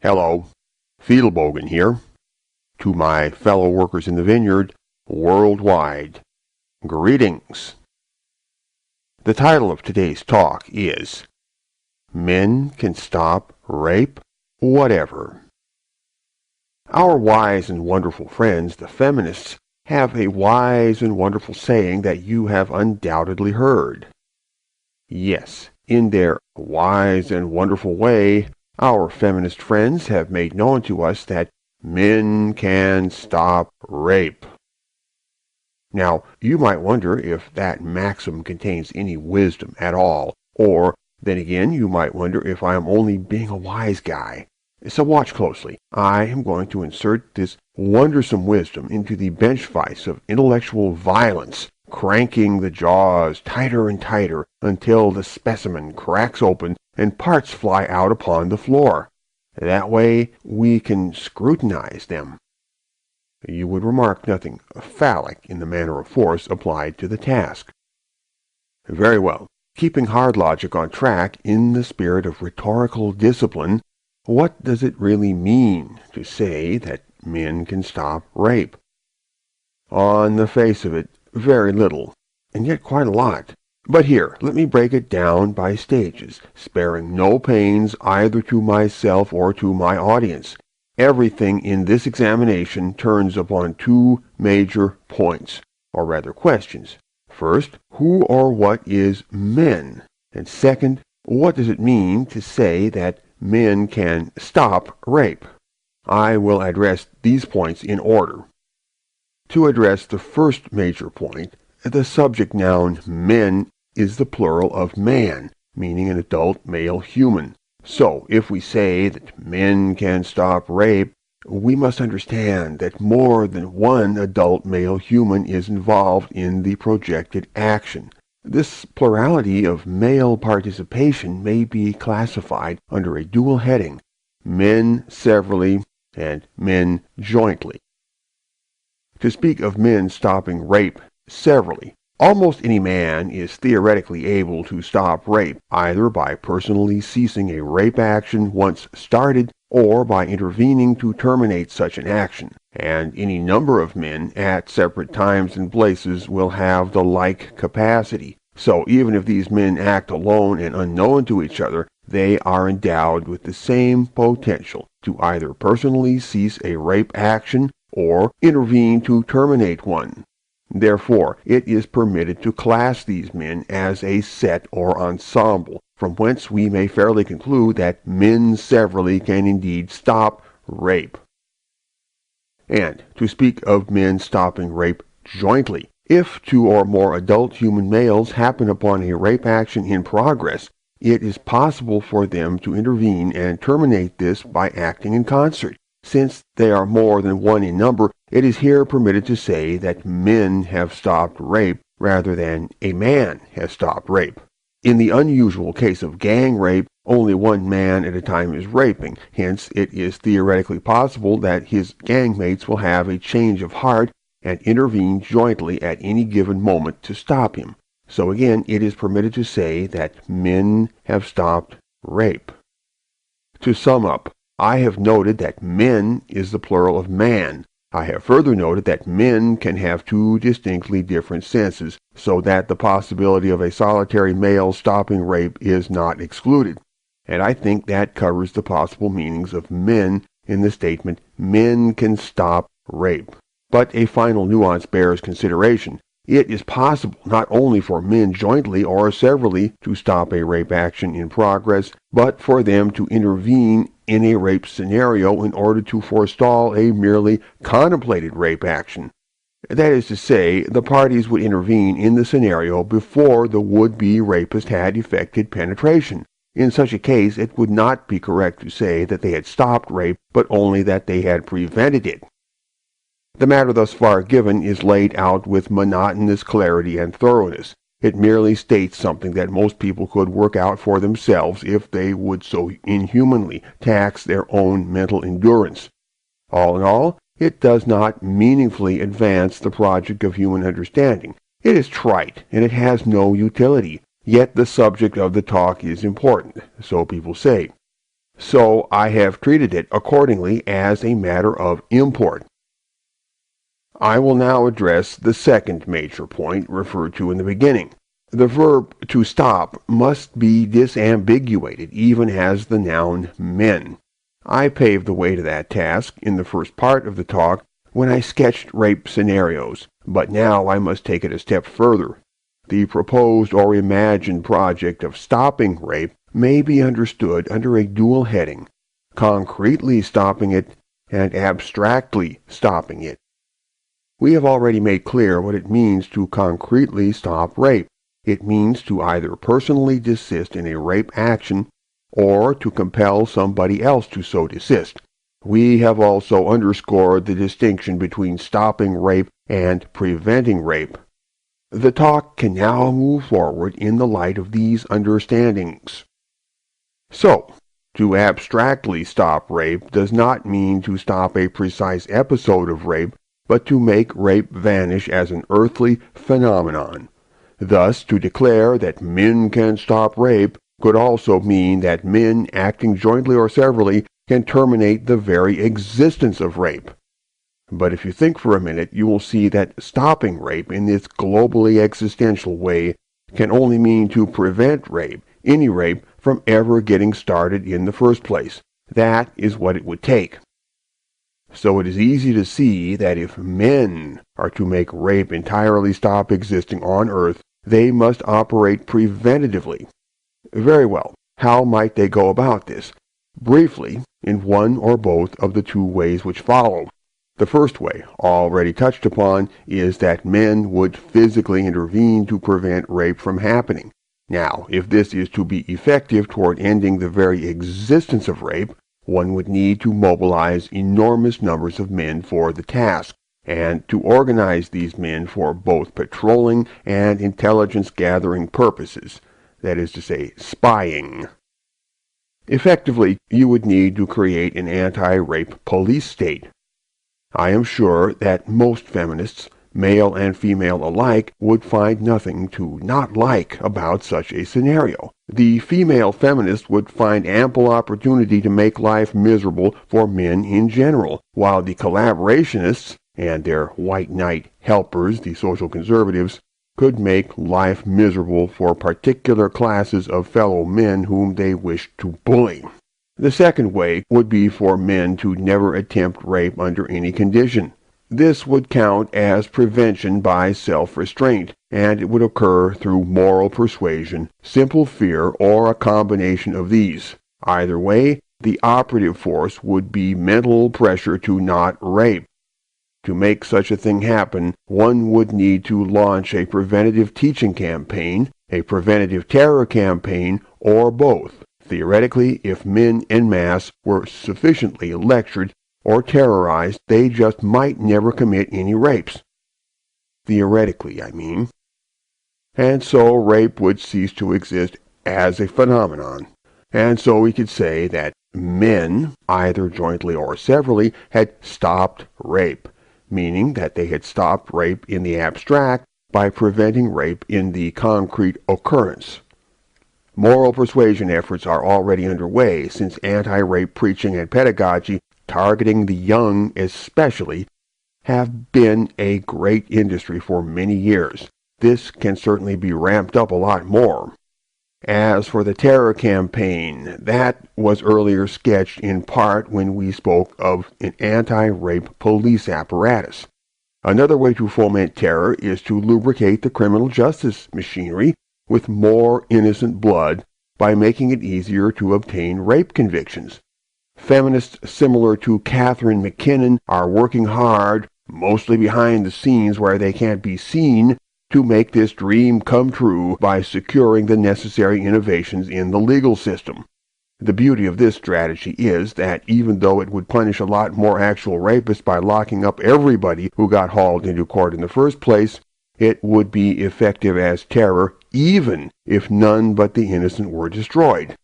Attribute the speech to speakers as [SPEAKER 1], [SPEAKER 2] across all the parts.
[SPEAKER 1] Hello, Fiedelbogen here. To my fellow workers in the vineyard worldwide, greetings. The title of today's talk is Men Can Stop Rape Whatever. Our wise and wonderful friends, the feminists, have a wise and wonderful saying that you have undoubtedly heard. Yes, in their wise and wonderful way, our feminist friends have made known to us that men can stop rape. Now, you might wonder if that maxim contains any wisdom at all, or then again, you might wonder if I am only being a wise guy. So watch closely. I am going to insert this wondersome wisdom into the bench vise of intellectual violence, cranking the jaws tighter and tighter until the specimen cracks open and parts fly out upon the floor. That way we can scrutinize them. You would remark nothing phallic in the manner of force applied to the task. Very well. Keeping hard logic on track in the spirit of rhetorical discipline, what does it really mean to say that men can stop rape? On the face of it, very little, and yet quite a lot. But here, let me break it down by stages, sparing no pains either to myself or to my audience. Everything in this examination turns upon two major points, or rather questions. First, who or what is men? And second, what does it mean to say that men can stop rape? I will address these points in order. To address the first major point, the subject noun men is the plural of man, meaning an adult male human. So, if we say that men can stop rape, we must understand that more than one adult male human is involved in the projected action. This plurality of male participation may be classified under a dual heading, men severally and men jointly. To speak of men stopping rape severally, almost any man is theoretically able to stop rape, either by personally ceasing a rape action once started, or by intervening to terminate such an action. And any number of men at separate times and places will have the like capacity. So even if these men act alone and unknown to each other, they are endowed with the same potential to either personally cease a rape action or intervene to terminate one. Therefore, it is permitted to class these men as a set or ensemble, from whence we may fairly conclude that men severally can indeed stop rape. And to speak of men stopping rape jointly, if two or more adult human males happen upon a rape action in progress, it is possible for them to intervene and terminate this by acting in concert. Since they are more than one in number, it is here permitted to say that men have stopped rape rather than a man has stopped rape. In the unusual case of gang rape, only one man at a time is raping. Hence, it is theoretically possible that his gangmates will have a change of heart and intervene jointly at any given moment to stop him. So again, it is permitted to say that men have stopped rape. To sum up, I have noted that men is the plural of man. I have further noted that men can have two distinctly different senses, so that the possibility of a solitary male stopping rape is not excluded. And I think that covers the possible meanings of men in the statement, men can stop rape. But a final nuance bears consideration. It is possible not only for men jointly or severally to stop a rape action in progress, but for them to intervene in a rape scenario in order to forestall a merely contemplated rape action. That is to say, the parties would intervene in the scenario before the would-be rapist had effected penetration. In such a case, it would not be correct to say that they had stopped rape, but only that they had prevented it. The matter thus far given is laid out with monotonous clarity and thoroughness. It merely states something that most people could work out for themselves if they would so inhumanly tax their own mental endurance. All in all, it does not meaningfully advance the project of human understanding. It is trite, and it has no utility. Yet the subject of the talk is important, so people say. so I have treated it accordingly as a matter of import. I will now address the second major point referred to in the beginning. The verb to stop must be disambiguated, even as the noun men. I paved the way to that task in the first part of the talk when I sketched rape scenarios, but now I must take it a step further. The proposed or imagined project of stopping rape may be understood under a dual heading: concretely stopping it and abstractly stopping it. We have already made clear what it means to concretely stop rape. It means to either personally desist in a rape action or to compel somebody else to so desist. We have also underscored the distinction between stopping rape and preventing rape. The talk can now move forward in the light of these understandings. So, to abstractly stop rape does not mean to stop a precise episode of rape, but to make rape vanish as an earthly phenomenon. Thus, to declare that men can stop rape could also mean that men acting jointly or severally can terminate the very existence of rape. But if you think for a minute, you will see that stopping rape in this globally existential way can only mean to prevent rape, any rape, from ever getting started in the first place. That is what it would take. So it is easy to see that if men are to make rape entirely stop existing on Earth, they must operate preventatively. Very well, how might they go about this? Briefly, in one or both of the two ways which follow. The first way, already touched upon, is that men would physically intervene to prevent rape from happening. Now, if this is to be effective toward ending the very existence of rape, one would need to mobilize enormous numbers of men for the task, and to organize these men for both patrolling and intelligence-gathering purposes, that is to say, spying. Effectively, you would need to create an anti-rape police state. I am sure that most feminists, male and female alike, would find nothing to not like about such a scenario. The female feminist would find ample opportunity to make life miserable for men in general, while the collaborationists and their white knight helpers, the social conservatives, could make life miserable for particular classes of fellow men whom they wished to bully. The second way would be for men to never attempt rape under any condition. This would count as prevention by self-restraint, and it would occur through moral persuasion, simple fear, or a combination of these. Either way, the operative force would be mental pressure to not rape. To make such a thing happen, one would need to launch a preventative teaching campaign, a preventative terror campaign, or both. Theoretically, if men en masse were sufficiently lectured or terrorized, they just might never commit any rapes. Theoretically, I mean. And so rape would cease to exist as a phenomenon. And so we could say that men, either jointly or severally, had stopped rape, meaning that they had stopped rape in the abstract by preventing rape in the concrete occurrence. Moral persuasion efforts are already underway, since anti-rape preaching and pedagogy, targeting the young especially, have been a great industry for many years. This can certainly be ramped up a lot more. As for the terror campaign, that was earlier sketched in part when we spoke of an anti-rape police apparatus. Another way to foment terror is to lubricate the criminal justice machinery with more innocent blood by making it easier to obtain rape convictions. Feminists similar to Catherine McKinnon are working hard, mostly behind the scenes where they can't be seen, to make this dream come true by securing the necessary innovations in the legal system. The beauty of this strategy is that even though it would punish a lot more actual rapists by locking up everybody who got hauled into court in the first place, it would be effective as terror even if none but the innocent were destroyed.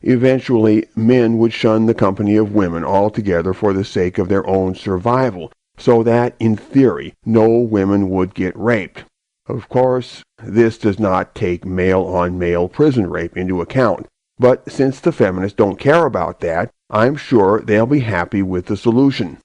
[SPEAKER 1] Eventually, men would shun the company of women altogether for the sake of their own survival, so that, in theory, no women would get raped. Of course, this does not take male-on-male prison rape into account. But since the feminists don't care about that, I'm sure they'll be happy with the solution.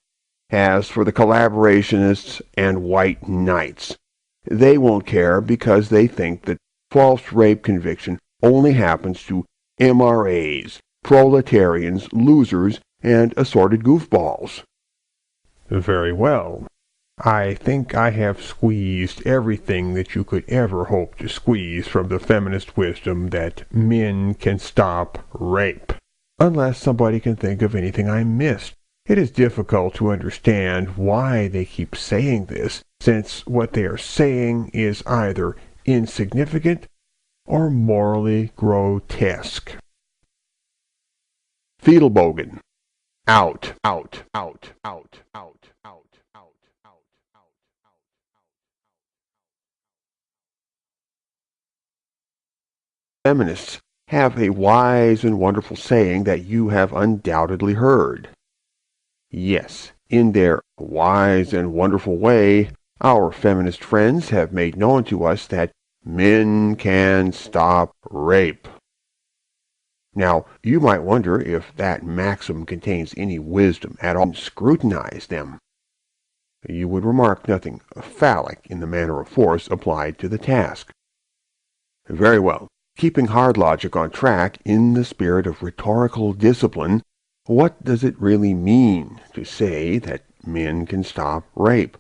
[SPEAKER 1] As for the collaborationists and white knights, they won't care because they think that false rape conviction only happens to MRAs, proletarians, losers, and assorted goofballs. Very well. I think I have squeezed everything that you could ever hope to squeeze from the feminist wisdom that men can stop rape. Unless somebody can think of anything I missed. It is difficult to understand why they keep saying this, since what they are saying is either insignificant or morally grotesque. Fedelbogen. Out, out, out, out, out, out, out, out, out. Feminists have a wise and wonderful saying that you have undoubtedly heard. Yes, in their wise and wonderful way, our feminist friends have made known to us that men can stop rape. Now, you might wonder if that maxim contains any wisdom at all and scrutinize them. You would remark nothing phallic in the manner of force applied to the task. Very well. Keeping hard logic on track in the spirit of rhetorical discipline, what does it really mean to say that men can stop rape?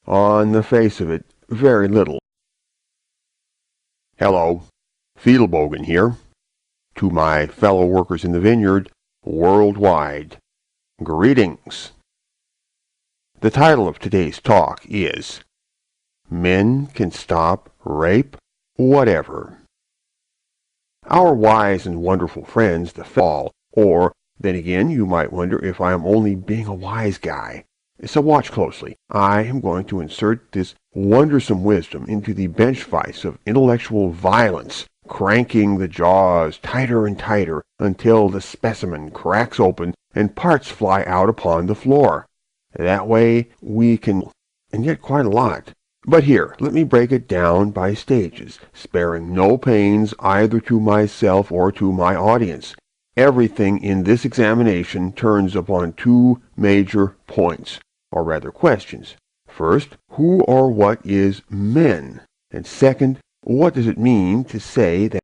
[SPEAKER 1] On the face of it, very little. Hello, Fedelbogen here. To my fellow workers in the vineyard, worldwide, greetings. The title of today's talk is Men Can Stop Rape? Whatever. Our wise and wonderful friends, the fall, or then again you might wonder if I am only being a wise guy. So watch closely. I am going to insert this wondersome wisdom into the bench vise of intellectual violence, cranking the jaws tighter and tighter until the specimen cracks open and parts fly out upon the floor. That way we can, and yet quite a lot. But here, let me break it down by stages, sparing no pains either to myself or to my audience. Everything in this examination turns upon two major points, or rather questions. First, who or what is men? And second, what does it mean to say that